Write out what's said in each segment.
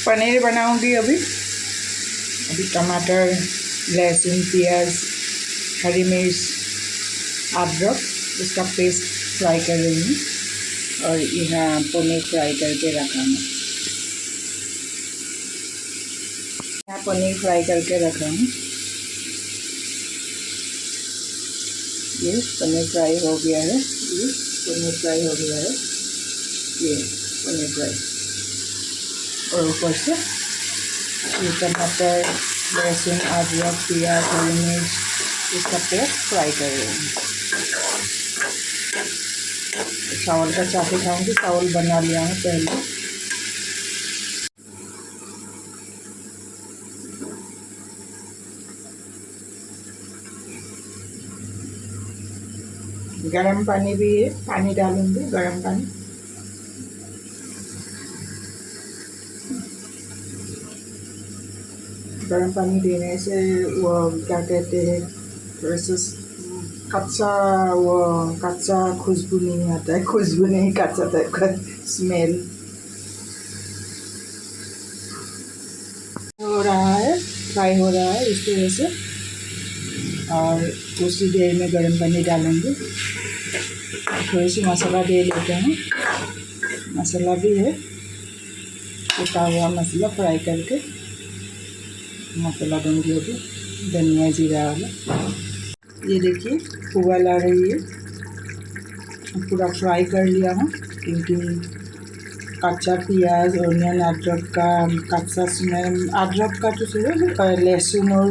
पनीर बनाऊंगी अभी टमाटर, लहसुन, प्याज, हरी मिर्च, अदरक इसका पेस्ट फ्राई कर रही हूँ और यहाँ पनीर फ्राई करके रखा हूँ। यहाँ पनीर फ्राई करके रखा हूँ। ये पनीर फ्राई हो गया है। ये पनीर फ्राई हो गया है। ये पनीर फ्राई और ऊपर से ये टमाटर, लहसुन, अदरक, प्याज, हरी मिर्च इसका पेस्ट फ्राई कर रही हूँ। चावल का चावल खाऊंगी। चावल बना लिया हूँ पहले। गरम पानी भी है, पानी डालूंगी गरम पानी। गरम पानी देने से वो क्या कहते हैं, थोड़ा सा कच्चा खुशबू नहीं आता है। खुशबू नहीं, कच्चा टाइप का स्मेल हो रहा है, फ्राई हो रहा है इस तरह से। और उसी देर में गर्म पानी डालेंगे। थोड़ी सी मसाला दे लेते हैं। मसाला भी है, कुटा हुआ मसाला फ्राई करके मसाला दूँगी अभी, धनिया जीरा वाला। ये देखिए उबाल आ रही है। पूरा फ्राई कर लिया हूँ क्योंकि कच्चा प्याज, ऑनियन, अदरक का कच्चा स्मेल, अदरक का तो लहसुन और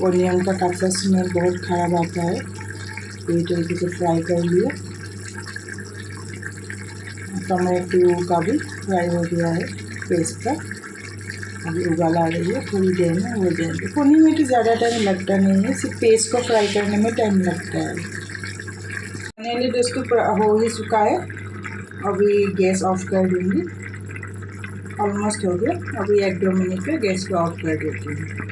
ऑनियन का कच्चा स्मेल बहुत ख़राब आता है। तो ये तरीके से फ्राई कर लिया। टमाटो का भी फ्राई हो गया है पेस्ट का। अभी उबाल आ रही है, थोड़ी देर में हो जाएंगे। पनीर में तो ज़्यादा टाइम लगता नहीं है, सिर्फ पेस्ट को फ्राई करने में टाइम लगता है। पनीर दोस्तों हो ही चुका है। अभी गैस ऑफ कर दूँगी। ऑलमोस्ट हो गया। अभी 1-2 मिनट में गैस को ऑफ कर देती हूँ।